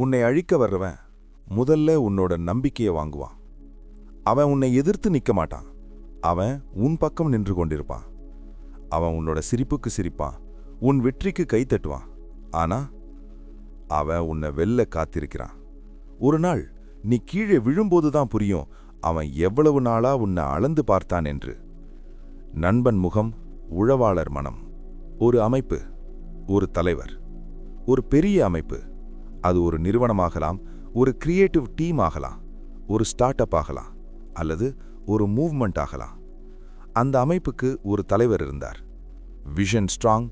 உன்னை அழிக்க வர்றவன் முதல்ல உன்னோட நம்பிக்கையை வாங்குவான். அவன் உன்னை எதிர்த்து நிற்க மாட்டான். அவன் உன் பக்கம் நின்று கொண்டிருப்பான். அவன் உன்னோட சிரிப்புக்கு சிரிப்பான், உன் வெற்றிக்கு கை தட்டுவான். ஆனா அவன் உன்னை வெல்ல காத்திருக்கிறான். ஒரு நாள் நீ கீழே விழும்போதுதான் புரியும் அவன் எவ்வளவு நாளா உன்னை அளந்து பார்த்தான் என்று. நண்பன் முகம், உழவாளர் மனம். ஒரு அமைப்பு, ஒரு தலைவர், ஒரு பெரிய அமைப்பு. அது ஒரு நிறுவனமாகலாம், ஒரு கிரியேட்டிவ் டீம் ஆகலாம், ஒரு ஸ்டார்ட் அப் ஆகலாம், அல்லது ஒரு மூவ்மெண்ட் ஆகலாம். அந்த அமைப்புக்கு ஒரு தலைவர் இருந்தார். Vision strong,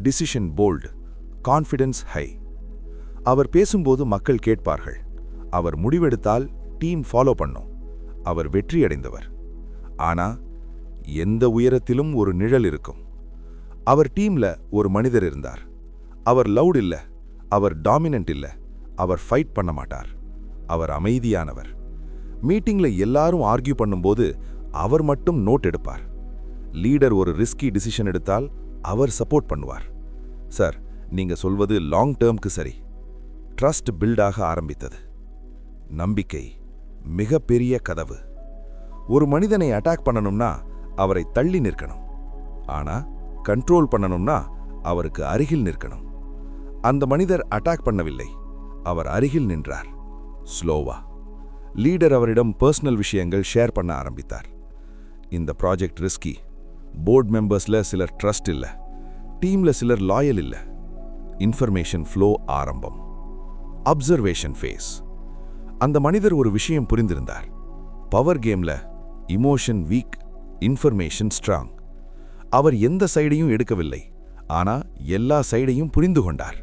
decision bold, confidence high. அவர் பேசும்போது மக்கள் கேட்பார்கள். அவர் முடிவெடுத்தால் டீம் ஃபாலோ பண்ணும். அவர் வெற்றியடைந்தவர். ஆனா எந்த உயரத்திலும் ஒரு நிழல் இருக்கும். அவர் டீம்ல ஒரு மனிதர் இருந்தார். அவர் லவுட் இல்ல, அவர் டாமினன்ட் இல்ல, அவர் ஃபைட் பண்ண மாட்டார். அவர் அமைதியானவர். மீட்டிங்ல எல்லாரும் ஆர்கியூ பண்ணும்போது அவர் மட்டும் நோட் எடுப்பார். லீடர் ஒரு ரிஸ்கி டிசிஷன் எடுத்தால் அவர் சப்போர்ட் பண்ணுவார். சார், நீங்க சொல்வது லாங் டேர்ம்க்கு சரி. ட்ரஸ்ட் பில்டாக ஆரம்பித்தது. நம்பிக்கை மிகப்பெரிய கதவு. ஒரு மனிதனை அட்டாக் பண்ணணும்னா அவரை தள்ளி நிற்கணும். ஆனா கண்ட்ரோல் பண்ணணும்னா அவருக்கு அருகில் நிற்கணும். அந்த மனிதர் அட்டாக் பண்ணவில்லை, அவர் அருகில் நின்றார். ஸ்லோவா. லீடர் அவரிடம் பர்சனல் விஷயங்கள் ஷேர் பண்ண ஆரம்பித்தார். இந்த ப்ராஜெக்ட் ரிஸ்கி. போர்ட் மெம்பர்ஸ்ல சிலர் ட்ரஸ்ட் இல்ல, டீம்ல சிலர் லாயல் இல்ல. இன்ஃபர்மேஷன் ஃப்ளோ ஆரம்பம். Observation phase. அந்த மனிதர் ஒரு விஷயம் புரிந்திருந்தார். பவர் கேம்ல இமோஷன் வீக், இன்ஃபர்மேஷன் ஸ்ட்ராங். அவர் எந்த சைடையும் எடுக்கவில்லை, ஆனா எல்லா சைடையும் புரிந்து கொண்டார்.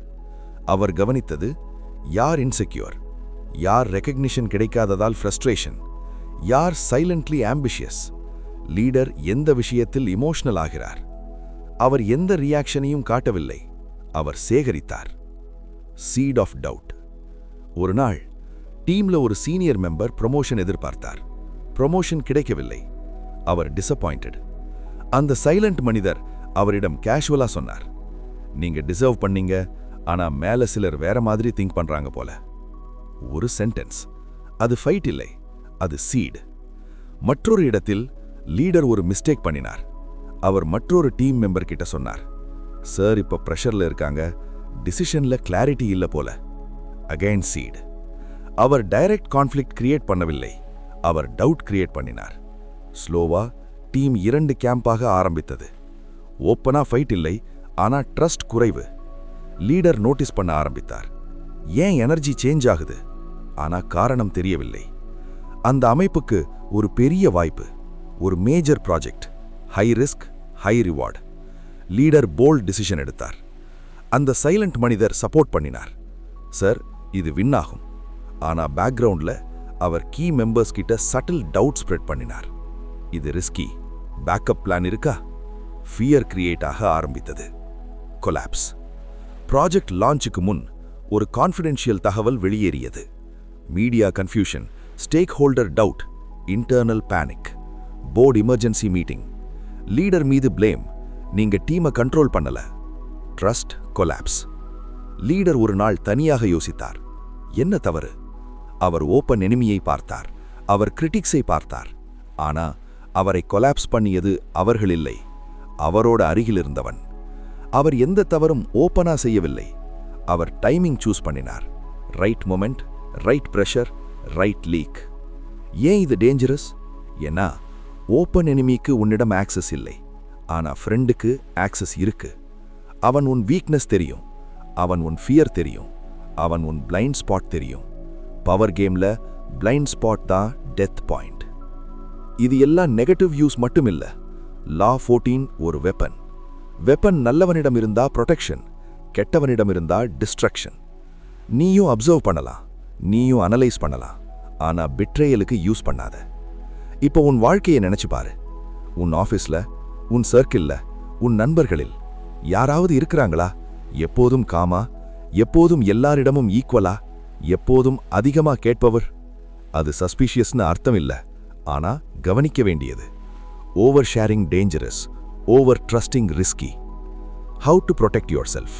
அவர் கவனித்தது, யார் இன்செக்யூர், யார் ரெகக்னிஷன் கிடைக்காததால் ஃப்ரஸ்ட்ரேஷன், யார் சைலண்ட்லி ஆம்பிஷியஸ். லீடர் எந்த விஷயத்தில் இமோஷனல் ஆகிறார். அவர் எந்த ரியாக்ஷனையும் காட்டவில்லை, அவர் சேகரித்தார். Seat of doubt. ஒரு நாள் டீம்ல ஒரு சீனியர் மெம்பர் ப்ரமோஷன் எதிர்பார்த்தார். ப்ரமோஷன் கிடைக்கவில்லை. அவர் டிசப்பாயிண்டட். அந்த சைலண்ட் மனிதர் அவரிடம் கேஷுவலா சொன்னார், நீங்க டிசர்வ் பண்ணீங்க, ஆனா மேல சிலர் வேற மாதிரி திங்க் பண்றாங்க போல. ஒரு சென்டென்ஸ். அது ஃபைட் இல்லை, அது சீட். மற்றொரு இடத்தில் லீடர் ஒரு மிஸ்டேக் பண்ணினார். அவர் மற்றொரு டீம் மெம்பர் கிட்ட சொன்னார், சார் இப்ப பிரஷர்ல இருக்காங்க, டிசிஷன்ல கிளாரிட்டி இல்ல போல. Again cheat. அவர் டைரக்ட் கான்ஃப்ளிக்ட் கிரியேட் பண்ணவில்லை, அவர் டவுட் கிரியேட் பண்ணினார். ஸ்லோவா டீம் 2 கேம்பாக ஆரம்பித்தது. ஓப்பனா ஃபைட் இல்லை, ஆனா ட்ரஸ்ட் குறைவு. லீடர் நோட்டீஸ் பண்ண ஆரம்பித்தார். ஏன் எனர்ஜி சேஞ்ச் ஆகுது? ஆனா காரணம் தெரியவில்லை. அந்த அமைப்புக்கு ஒரு பெரிய வாய்ப்பு, ஒரு major project, high risk high reward. Leader bold decision எடுத்தார். அந்த சைலண்ட் மனிதர் சப்போர்ட் பண்ணினார். சார், இது வின் ஆகும். ஆனா பேக்ரவுண்ட்ல அவர் கீ மெம்பர்ஸ் கிட்ட சட்டில் டவுட் ஸ்ப்ரெட் பண்ணினார். இது ரிஸ்கி, பேக்கப் பிளான் இருக்கா? ஃபியர் கிரியேட் ஆக ஆரம்பித்தது. கொலாப்ஸ். ப்ராஜெக்ட் லான்ச்சுக்கு முன் ஒரு கான்ஃபிடென்ஷியல் தகவல் வெளியேறியது. Media confusion, stakeholder doubt, internal panic. Board emergency meeting. Leader மீது பிளேம், நீங்க டீமை கண்ட்ரோல் பண்ணல. Trust collapse. லீடர் ஒரு நாள் தனியாக யோசித்தார். என்ன தவறு? அவர் ஓப்பன் எனிமியை பார்த்தார், அவர் கிரிட்டிக்ஸை பார்த்தார். ஆனா அவரை கொலாப்ஸ் பண்ணியது அவர்கள் இல்லை, அவரோட அருகில் இருந்தவன். அவர் எந்த தவறும் ஓப்பனா செய்யவில்லை, அவர் டைமிங் சூஸ் பண்ணினார். Right moment, right pressure, right leak. ஏன் இது டேஞ்சரஸ்? ஏன்னா ஓப்பன் எனிமிக்கு உன்னிடம் ஆக்சஸ் இல்லை, ஆனா ஃப்ரெண்டுக்கு ஆக்சஸ் இருக்கு. அவன் உன் வீக்னஸ் தெரியும், அவன் உன் ஃபியர் தெரியும், அவன் உன் பிளைண்ட் ஸ்பாட் தெரியும். பவர் கேம்ல பிளைண்ட் ஸ்பாட் தான் டெத் பாயிண்ட். இது எல்லாம் நெகட்டிவ் யூஸ் மட்டும் இல்ல. லா 14 ஒரு வெப்பன். வெப்பன் நல்லவனிடம் இருந்தா ப்ரொடெக்ஷன், கெட்டவனிடம் இருந்தா டிஸ்ட்ரக்ஷன். நீயும் அப்சர்வ் பண்ணலாம், நீயும் அனலைஸ் பண்ணலாம், ஆனா பிட்ரேயலுக்கு யூஸ் பண்ணாத. இப்போ உன் வாழ்க்கையை நினைச்சு பாரு. உன் ஆஃபீஸ்ல, உன் சர்க்கிள்ல, உன் நண்பர்களில் யாராவது இருக்கிறாங்களா எப்போதும் காமா, எப்போதும் எல்லாரிடமும் ஈக்குவலா, எப்போதும் அதிகமா கேட்பவர்? அது சஸ்பீஷியஸ்னு அர்த்தம் இல்ல, ஆனா கவனிக்க வேண்டியது. Over sharing dangerous, over trusting risky. How to protect yourself.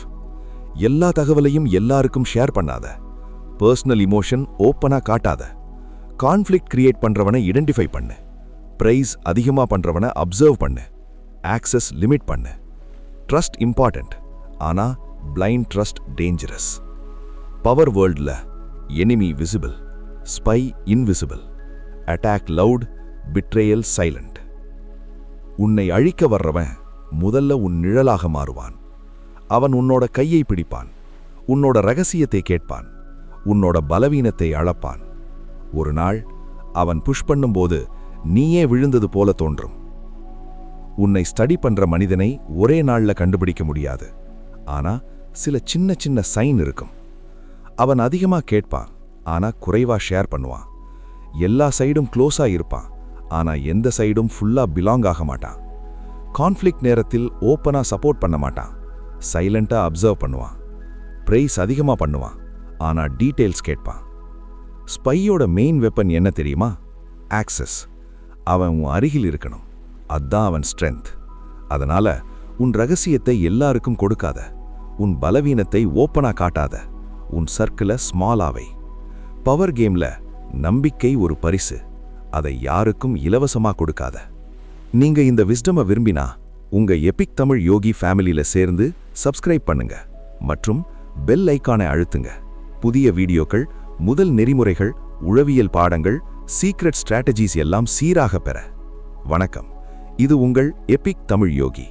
எல்லா தகவலையும் எல்லாருக்கும் ஷேர் பண்ணாத. பர்சனல் இமோஷன் ஓப்பனா காட்டாத. கான்ஃப்ளிக்ட் கிரியேட் பண்றவனை ஐடென்டிஃபை பண்ணு. பிரைஸ் அதிகமா பண்றவனை அப்சர்வ் பண்ணு. ஆக்சஸ் லிமிட் பண்ணு. ட்ரஸ்ட் இம்பார்ட்டன்ட், ஆனா பிளைண்ட் ட்ரஸ்ட் டேஞ்சரஸ். பவர் வேர்ல்ட்ல enemy visible, spy invisible, attack loud, betrayal silent. உன்னை அழிக்க வர்றவன் முதல்ல உன் நிழலாக மாறுவான். அவன் உன்னோட கையை பிடிப்பான், உன்னோட ரகசியத்தை கேட்பான், உன்னோட பலவீனத்தை அளப்பான். ஒரு நாள் அவன் புஷ் பண்ணும்போது நீயே விழுந்தது போல தோன்றும். உன்னை ஸ்டடி பண்ற மனிதனை ஒரே நாள்ல கண்டுபிடிக்க முடியாது. ஆனா சில சின்ன சின்ன சைன் இருக்கும். அவன் அதிகமா கேட்பான், ஆனா குறைவா ஷேர் பண்ணுவான். எல்லா சைடும் க்ளோஸா இருப்பான், ஆனா எந்த சைடும் ஃபுல்லா பிலாங் ஆக மாட்டான். கான்ஃப்ளிக்ட் நேரத்தில் ஓப்பனா சப்போர்ட் பண்ண மாட்டான், சைலண்டா அப்சர்வ் பண்ணுவான். பிரைஸ் அதிகமா பண்ணுவான், ஆனா டீட்டெயில்ஸ் கேட்பான். ஸ்பையோட மெயின் வெப்பன் என்ன தெரியுமா? ஆக்சஸ். அவன் உன் அருகில் இருக்கணும், அதான் அவன் ஸ்ட்ரென்த். அதனால உன் ரகசியத்தை எல்லாருக்கும் கொடுக்காத, உன் பலவீனத்தை ஓப்பனா காட்டாத, உன் சர்க்கிள ஸ்மாலாவை. பவர் கேம்ல நம்பிக்கை ஒரு பரிசு, அதை யாருக்கும் இலவசமா கொடுக்காத. நீங்க இந்த விஸ்டமை விரும்பினா உங்க எபிக் தமிழ் யோகி ஃபேமிலியில சேர்ந்து சப்ஸ்கிரைப் பண்ணுங்க மற்றும் பெல் ஐகானை அழுத்துங்க. புதிய வீடியோக்கள், முதல் நெறிமுறைகள், உளவியல் பாடங்கள், சீக்ரெட் ஸ்ட்ராட்டஜிஸ் எல்லாம் சீராக பெற. வணக்கம், இது உங்கள் எபிக் தமிழ் யோகி.